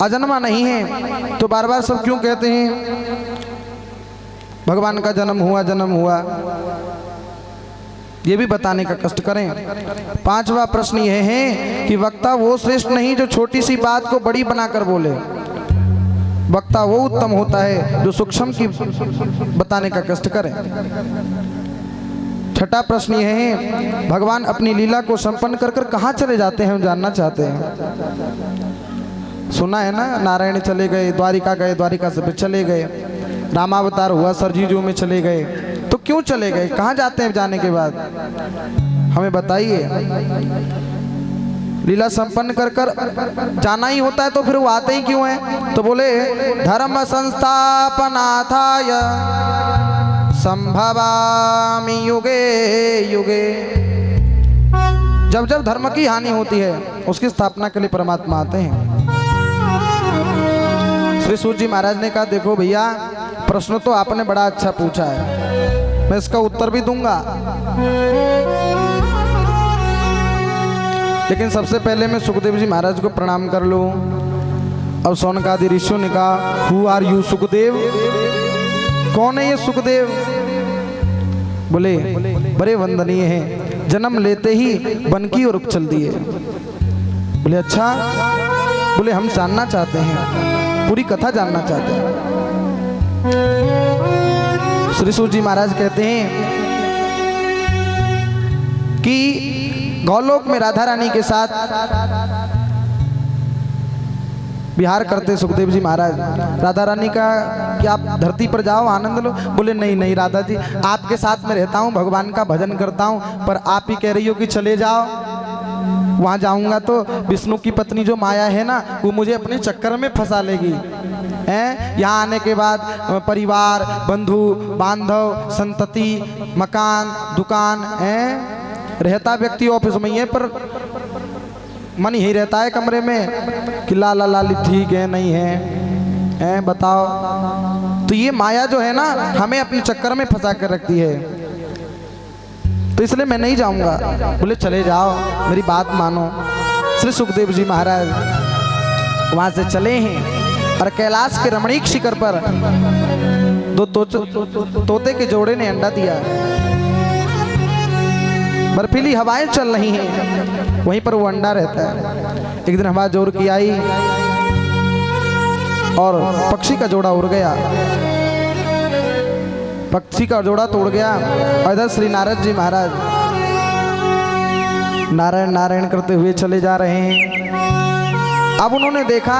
अजन्मा नहीं है तो बार बार सब क्यों कहते हैं भगवान का जन्म हुआ। ये भी बताने का कष्ट करें। 5वां प्रश्न यह है कि वक्ता वो श्रेष्ठ नहीं जो छोटी सी बात को बड़ी बनाकर बोले, वक्ता वो उत्तम होता है जो सूक्ष्म की बताने का कष्ट करे। 6ठा प्रश्न यह है, भगवान अपनी लीला को संपन्न कर कहाँ चले जाते हैं, हम जानना चाहते हैं। सुना है ना, नारायण चले गए, द्वारिका गए, द्वारिका से फिर चले गए, रामावतार हुआ सरजीजू में चले गए, तो क्यों चले गए, कहाँ जाते हैं जाने के बाद, हमें बताइए। लीला संपन्न कर जाना ही होता है तो फिर वो आते ही क्यों हैं, तो बोले धर्म संस्थापनाथाय संभवामि युगे युगे। जब जब धर्म की हानि होती है उसकी स्थापना के लिए परमात्मा आते हैं। श्री सूत जी महाराज ने कहा, देखो भैया प्रश्न तो आपने बड़ा अच्छा पूछा है, मैं इसका उत्तर भी दूंगा, लेकिन सबसे पहले मैं सुखदेव जी महाराज को प्रणाम कर लूं। अब सौनकादि ऋषियों ने कहा, हु आर यू सुखदेव, कौन है ये सुखदेव? बोले बड़े वंदनीय हैं, जन्म लेते ही वन की ओर चल दिए। बोले अच्छा, बोले हम जानना चाहते हैं, पूरी कथा जानना चाहते हैं। श्री सूत जी महाराज कहते हैं कि गौलोक में राधा रानी के साथ विहार करते सुखदेव जी महाराज। राधा रानी का कि आप धरती पर जाओ आनंद लो, बोले नहीं राधा जी, आपके साथ में रहता हूँ, भगवान का भजन करता हूँ, पर आप ही कह रही हो कि चले जाओ, वहाँ जाऊंगा तो विष्णु की पत्नी जो माया है ना, वो मुझे अपने चक्कर में फंसा लेगी। यहाँ आने के बाद परिवार बंधु बांधव संतति मकान दुकान रहता व्यक्ति ऑफिस में ही है, पर मन यही रहता है कमरे में कि लाला लाली ठीक है नहीं है, बताओ। तो ये माया जो है ना हमें अपने चक्कर में फंसा कर रखती है, तो इसलिए मैं नहीं जाऊंगा। बोले चले जाओ, मेरी बात मानो। श्री सुखदेव जी महाराज वहां से चले हैं और कैलाश के रमणीक शिखर पर 2 तोते के जोड़े ने अंडा दिया। बर्फीली हवाएं चल रही हैं, वहीं पर वो अंडा रहता है। एक दिन हवा जोर की आई और पक्षी का जोड़ा उड़ गया, पक्षी का जोड़ा तोड़ गया। और इधर श्री नारद जी महाराज नारायण नारायण करते हुए चले जा रहे हैं। अब उन्होंने देखा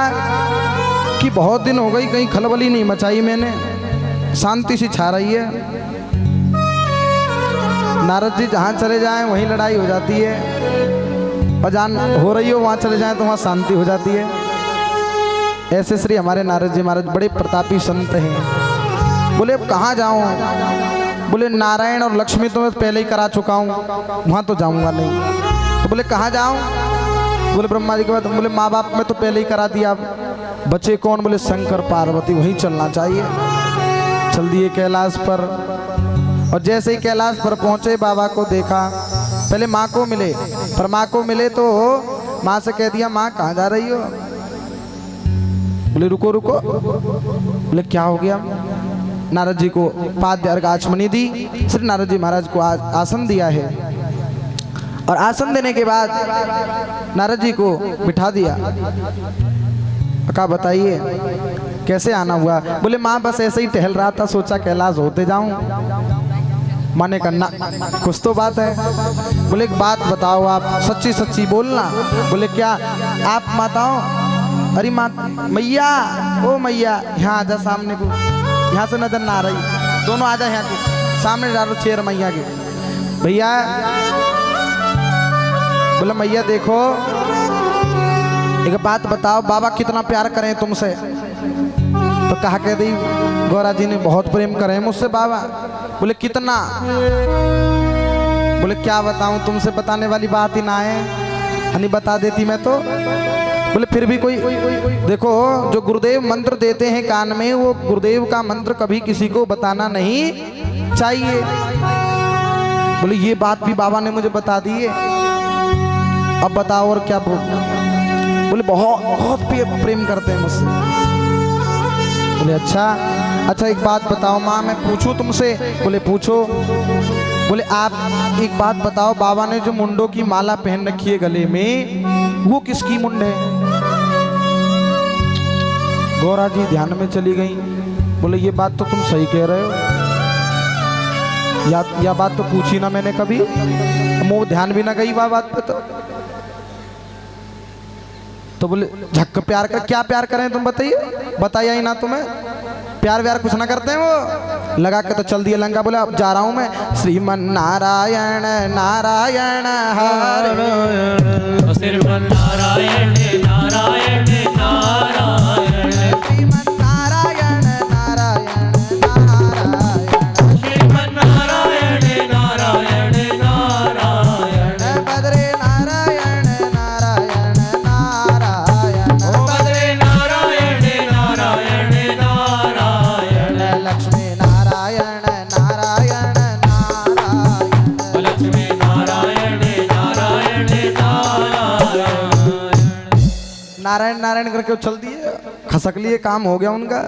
कि बहुत दिन हो गई, कहीं खलबली नहीं मचाई मैंने, शांति सी छा रही है। नारद जी जहाँ चले जाएं वहीं लड़ाई हो जाती है, और जहाँ हो रही हो वहाँ चले जाएं तो वहाँ शांति हो जाती है। ऐसे श्री हमारे नारद जी महाराज बड़े प्रतापी संत हैं। बोले अब कहाँ जाऊँ? बोले नारायण और लक्ष्मी तो मैं पहले ही करा चुका हूँ, वहाँ तो जाऊँगा नहीं। तो बोले कहाँ जाऊँ? बोले ब्रह्मा जी के बाद। बोले माँ बाप में तो पहले ही करा दिया, बच्चे कौन? बोले शंकर पार्वती, वहीं चलना चाहिए। चल दिए कैलाश पर, और जैसे ही कैलाश पर पहुंचे बाबा को देखा। पहले माँ को मिले, पर माँ को मिले तो माँ से कह दिया, माँ कहाँ जा रही हो? बोले रुको रुको। बोले क्या हो गया? नारद जी को पाद्य अर्घ आचमनी दी, श्री नारद जी महाराज को आसन दिया है, और आसन देने के बाद नारद जी को बिठा दिया। कहा बताइए कैसे आना हुआ? बोले माँ बस ऐसे ही टहल रहा था, सोचा कैलाश होते जाऊं। माने करना कुछ तो बात है। बोले एक बात बताओ, आप सच्ची सच्ची बोलना। बोले क्या? आप माताओं, अरे माँ मैया, ओ मैया यहाँ आजा सामने को, यहाँ से नजर ना आ रही, दोनों आजा यहाँ को। सामने डालो चेयर मैया के। भैया बोला मैया देखो एक बात बताओ, बाबा कितना प्यार करें तुमसे? तो कहा कह दी गौरा जी ने बहुत प्रेम करे मुझसे बाबा। बोले कितना? बोले क्या बताऊं, तुमसे बताने वाली बात ही ना है, नहीं बता देती मैं तो। बोले फिर भी कोई देखो, जो गुरुदेव मंत्र देते हैं कान में, वो गुरुदेव का मंत्र कभी किसी को बताना नहीं चाहिए। बोले ये बात भी बाबा ने मुझे बता दी है, अब बताओ और क्या बोले बहुत बहुत प्रेम करते हैं मुझसे। बोले अच्छा एक बात बताओ माँ, मैं पूछूं तुमसे? बोले पूछो। बोले आप एक बात बताओ, बाबा ने जो मुंडों की माला पहन रखी है गले में, वो किसकी मुंड है? गौरा जी ध्यान में चली गई। बोले ये बात तो तुम सही कह रहे हो, या बात तो पूछी ना मैंने कभी, मुँह ध्यान भी ना गई बात पे। तो बोले झक्क प्यार का क्या प्यार करें तुम बताइए, बताया ही ना तुम्हें, प्यार व्यार कुछ ना करते हैं वो, लगा के तो चल दिया लंका। बोले अब जा रहा हूं मैं, श्रीमन नारायण नारायण हरे, श्रीमन नारायण नारायण नारायण, श्रीमन नारायण नारायण नारायण, श्रीमन नारायण नारायण नारायण, बद्रे नारायण नारायण नारायण, बद्रे नारायण नारायण नारायण, लक्ष्मी नारायण नारायण नारायण, लक्ष्मी नारायण नारायण नारायण। नारायण नारायण करके वो चल दिए, खसक लिए, काम हो गया उनका।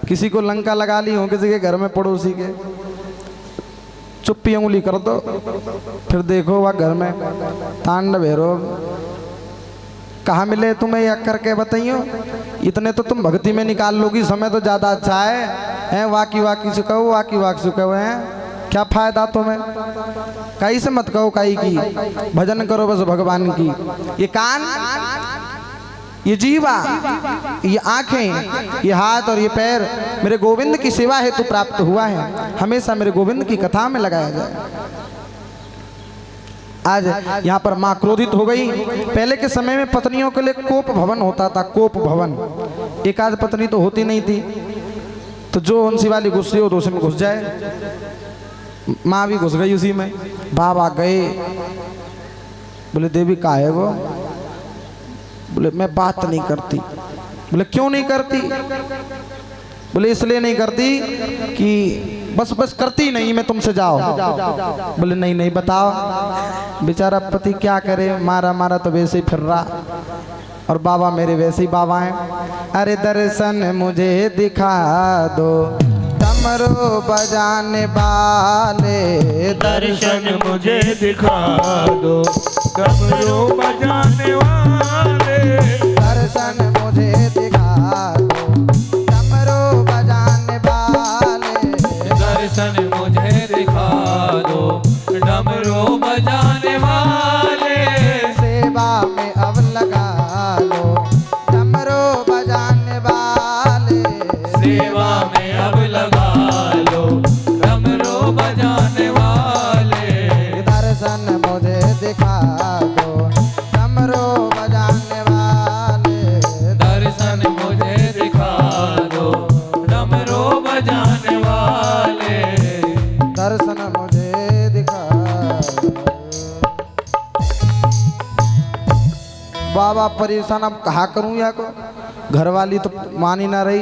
किसी को लंका लगा ली हो, किसी के घर में पड़ोसी के, चुप्पी उंगली कर दो, फिर देखो वह घर में तांडव हेरो। कहाँ मिले तुम्हें ये करके बताइयो, इतने तो तुम भक्ति में निकाल लोगी, समय तो ज़्यादा अच्छा है वाकी वाकी से कहो, वाकी वाक से कहो हैं, क्या फायदा तुम्हें? कहीं से मत कहो कहीं की, भजन करो बस भगवान की। ये कान, ये जीवा, ये आंखें, ये हाथ और ये पैर मेरे गोविंद की सेवा हेतु प्राप्त हुआ है, हमेशा मेरे गोविंद की कथा में लगाया जाए। आज यहाँ पर माँ क्रोधित हो गई। पहले के समय में पत्नियों के लिए कोप भवन होता था, कोप भवन, एक आध पत्नी तो होती नहीं थी, तो जो उनसी वाली घुस रही हो तो उसी में घुस जाए। माँ भी घुस गई उसी में। बाबा गए, बोले देवी का है वो? बोले मैं बात नहीं करती। बोले क्यों नहीं करती? बोले इसलिए नहीं करती कि बस करती नहीं मैं तुमसे, जाओ। बोले नहीं बताओ। बेचारा पति क्या करे, मारा तो वैसे ही फिर रहा, और बाबा मेरे वैसे ही बाबा हैं। अरे दर्शन मुझे दिखा दो डमरू बजाने वाले, दर्शन मुझे दिखा दो डमरू बजाने वाले, दर्शन मुझे दिखा दो डमरू बजाने वाले, दर्शन मुझे दिखा दो डमरू बजाने वाले, सेवा में अब लगा लो डमरू बजाने वाले, सेवा में अब लगा लो डमरू बजाने वाले, दर्शन मुझे दिखा दो डमरू बजाने वाले, दर्शन मुझे दिखा दो डमरू बजाने वाले, दर्शन मुझे दिखा। बाबा परेशान, अब कहा करूं या को, घर वाली तो मान ही ना रही।